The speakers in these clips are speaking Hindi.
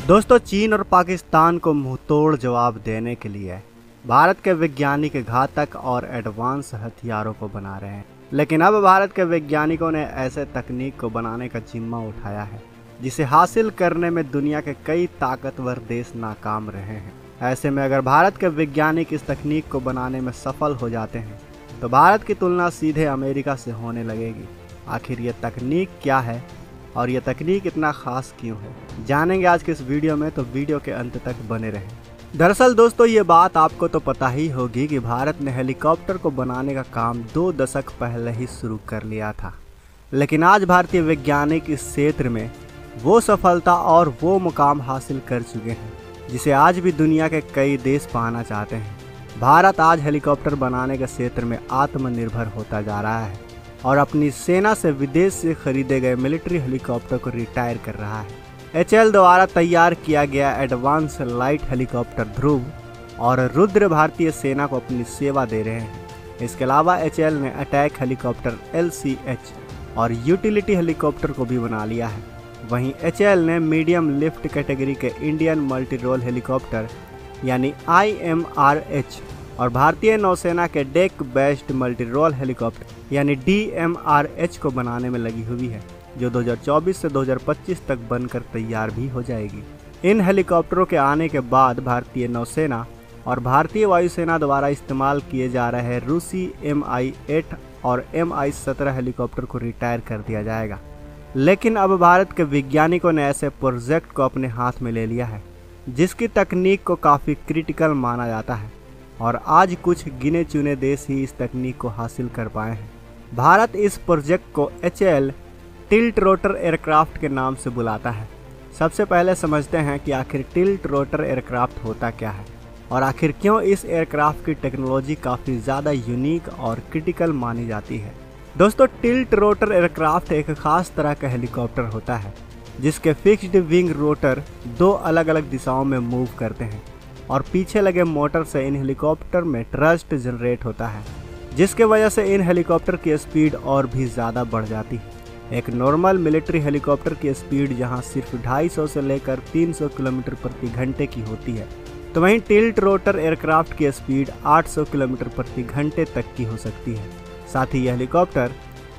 दोस्तों, चीन और पाकिस्तान को मुंहतोड़ जवाब देने के लिए भारत के वैज्ञानिक घातक और एडवांस हथियारों को बना रहे हैं। लेकिन अब भारत के वैज्ञानिकों ने ऐसे तकनीक को बनाने का जिम्मा उठाया है जिसे हासिल करने में दुनिया के कई ताकतवर देश नाकाम रहे हैं। ऐसे में अगर भारत के वैज्ञानिक इस तकनीक को बनाने में सफल हो जाते हैं तो भारत की तुलना सीधे अमेरिका से होने लगेगी। आखिर ये तकनीक क्या है और यह तकनीक इतना खास क्यों है, जानेंगे आज के इस वीडियो में, तो वीडियो के अंत तक बने रहें। दरअसल दोस्तों, ये बात आपको तो पता ही होगी कि भारत ने हेलीकॉप्टर को बनाने का काम 2 दशक पहले ही शुरू कर लिया था। लेकिन आज भारतीय वैज्ञानिक इस क्षेत्र में वो सफलता और वो मुकाम हासिल कर चुके हैं जिसे आज भी दुनिया के कई देश पाना चाहते हैं। भारत आज हेलीकॉप्टर बनाने के क्षेत्र में आत्मनिर्भर होता जा रहा है और अपनी सेना से विदेश से खरीदे गए मिलिट्री हेलीकॉप्टर को रिटायर कर रहा है। HAL द्वारा तैयार किया गया एडवांस लाइट हेलीकॉप्टर ध्रुव और रुद्र भारतीय सेना को अपनी सेवा दे रहे हैं। इसके अलावा HAL ने अटैक हेलीकॉप्टर LCH और यूटिलिटी हेलीकॉप्टर को भी बना लिया है। वहीं HAL ने मीडियम लिफ्ट कैटेगरी के इंडियन मल्टी रोल हेलीकॉप्टर यानी IMRH और भारतीय नौसेना के deck based multi role helicopter यानी DMRH को बनाने में लगी हुई है, जो 2024 से 2025 तक बनकर तैयार भी हो जाएगी। इन हेलीकॉप्टरों के आने के बाद भारतीय नौसेना और भारतीय वायुसेना द्वारा इस्तेमाल किए जा रहे रूसी Mi-8 और Mi-17 हेलीकॉप्टर को रिटायर कर दिया जाएगा। लेकिन अब भारत के वैज्ञानिकों ने ऐसे प्रोजेक्ट को अपने हाथ में ले लिया है जिसकी तकनीक को काफ़ी क्रिटिकल माना जाता है और आज कुछ गिने चुने देश ही इस तकनीक को हासिल कर पाए हैं। भारत इस प्रोजेक्ट को HAL टिल्ट रोटर एयरक्राफ्ट के नाम से बुलाता है। सबसे पहले समझते हैं कि आखिर टिल्ट रोटर एयरक्राफ्ट होता क्या है और आखिर क्यों इस एयरक्राफ्ट की टेक्नोलॉजी काफ़ी ज़्यादा यूनिक और क्रिटिकल मानी जाती है। दोस्तों, टिल्ट रोटर एयरक्राफ्ट एक खास तरह का हेलीकॉप्टर होता है जिसके फिक्स्ड विंग रोटर 2 अलग अलग दिशाओं में मूव करते हैं और पीछे लगे मोटर से इन हेलीकॉप्टर में थ्रस्ट जनरेट होता है, जिसके वजह से इन हेलीकॉप्टर की स्पीड और भी ज़्यादा बढ़ जाती है। एक नॉर्मल मिलिट्री हेलीकॉप्टर की स्पीड जहां सिर्फ 250 से लेकर 300 किलोमीटर प्रति घंटे की होती है, तो वहीं टिल्ट रोटर एयरक्राफ्ट की स्पीड 800 किलोमीटर प्रति घंटे तक की हो सकती है। साथ ही यह हेलीकॉप्टर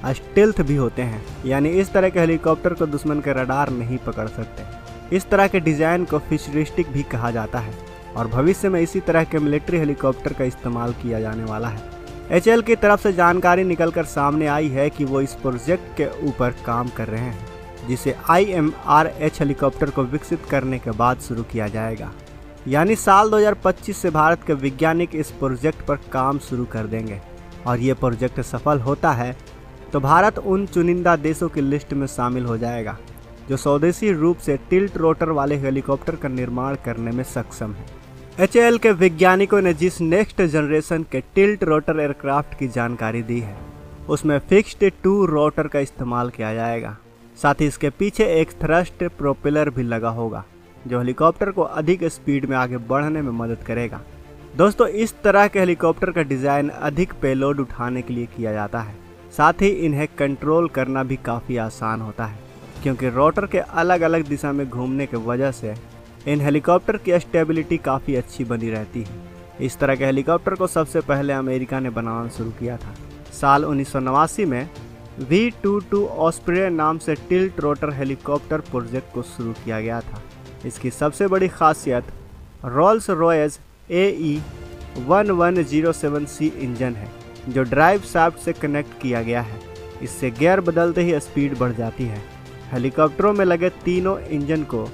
स्टेल्थ भी होते हैं, यानी इस तरह के हेलीकॉप्टर को दुश्मन के रडार नहीं पकड़ सकते। इस तरह के डिज़ाइन को फ्यूचरिस्टिक भी कहा जाता है और भविष्य में इसी तरह के मिलिट्री हेलीकॉप्टर का इस्तेमाल किया जाने वाला है। HAL की तरफ से जानकारी निकलकर सामने आई है कि वो इस प्रोजेक्ट के ऊपर काम कर रहे हैं जिसे IMRH हेलीकॉप्टर को विकसित करने के बाद शुरू किया जाएगा। यानी साल 2025 से भारत के वैज्ञानिक इस प्रोजेक्ट पर काम शुरू कर देंगे और ये प्रोजेक्ट सफल होता है तो भारत उन चुनिंदा देशों की लिस्ट में शामिल हो जाएगा जो स्वदेशी रूप से टिल्ट रोटर वाले हेलीकॉप्टर का निर्माण करने में सक्षम है। HAL के वैज्ञानिकों ने जिस नेक्स्ट जनरेशन के टिल्ट रोटर एयरक्राफ्ट की जानकारी दी है उसमें फिक्स्ड 2 रोटर का इस्तेमाल किया जाएगा। साथ ही इसके पीछे एक थ्रस्ट प्रोपेलर भी लगा होगा जो हेलीकॉप्टर को अधिक स्पीड में आगे बढ़ने में मदद करेगा। दोस्तों, इस तरह के हेलीकॉप्टर का डिज़ाइन अधिक पेलोड उठाने के लिए किया जाता है। साथ ही इन्हें कंट्रोल करना भी काफ़ी आसान होता है क्योंकि रोटर के अलग अलग दिशा में घूमने की वजह से इन हेलीकॉप्टर की स्टेबिलिटी काफ़ी अच्छी बनी रहती है। इस तरह के हेलीकॉप्टर को सबसे पहले अमेरिका ने बनाना शुरू किया था। साल 1989 में V-22 ऑस्प्रे नाम से टिल्ट रोटर हेलीकॉप्टर प्रोजेक्ट को शुरू किया गया था। इसकी सबसे बड़ी खासियत Rolls Royce AE 1107C engine है जो ड्राइव शाफ्ट से कनेक्ट किया गया है। इससे गियर बदलते ही स्पीड बढ़ जाती है। हेलीकॉप्टरों में लगे तीनों इंजन को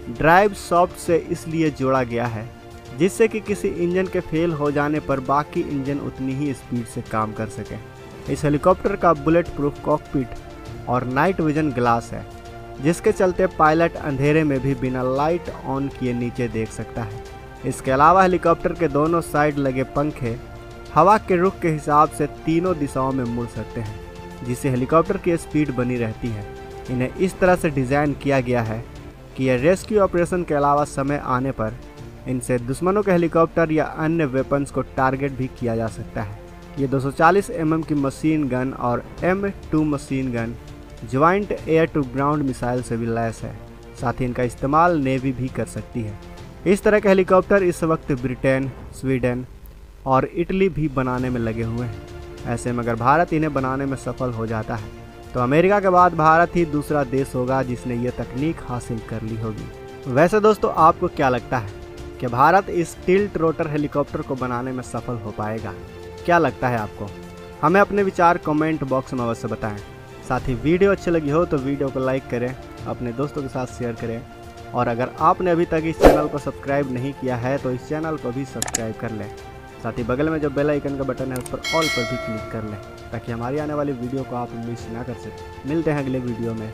ड्राइव शाफ्ट से इसलिए जोड़ा गया है जिससे कि किसी इंजन के फेल हो जाने पर बाकी इंजन उतनी ही स्पीड से काम कर सके। इस हेलीकॉप्टर का बुलेट प्रूफ कॉकपिट और नाइट विजन ग्लास है जिसके चलते पायलट अंधेरे में भी बिना लाइट ऑन किए नीचे देख सकता है। इसके अलावा हेलीकॉप्टर के दोनों साइड लगे पंखे हवा के रुख के हिसाब से तीनों दिशाओं में मुड़ सकते हैं जिससे हेलीकॉप्टर की स्पीड बनी रहती है। इन्हें इस तरह से डिज़ाइन किया गया है कि यह रेस्क्यू ऑपरेशन के अलावा समय आने पर इनसे दुश्मनों के हेलीकॉप्टर या अन्य वेपन्स को टारगेट भी किया जा सकता है। ये 240 mm की मशीन गन और M2 machine gun joint air to ground missile से भी लैस है। साथ ही इनका इस्तेमाल नेवी भी कर सकती है। इस तरह के हेलीकॉप्टर इस वक्त ब्रिटेन, स्वीडन और इटली भी बनाने में लगे हुए हैं। ऐसे में अगर भारत इन्हें बनाने में सफल हो जाता है तो अमेरिका के बाद भारत ही दूसरा देश होगा जिसने ये तकनीक हासिल कर ली होगी। वैसे दोस्तों, आपको क्या लगता है कि भारत इस टिल्ट रोटर हेलीकॉप्टर को बनाने में सफल हो पाएगा? क्या लगता है आपको? हमें अपने विचार कमेंट बॉक्स में अवश्य बताएं। साथ ही वीडियो अच्छी लगी हो तो वीडियो को लाइक करें, अपने दोस्तों के साथ शेयर करें, और अगर आपने अभी तक इस चैनल को सब्सक्राइब नहीं किया है तो इस चैनल को भी सब्सक्राइब कर लें। साथ ही बगल में जो बेल आइकन का बटन है उस पर ऑल पर भी क्लिक कर लें ताकि हमारी आने वाली वीडियो को आप मिस ना कर सकें। मिलते हैं अगले वीडियो में।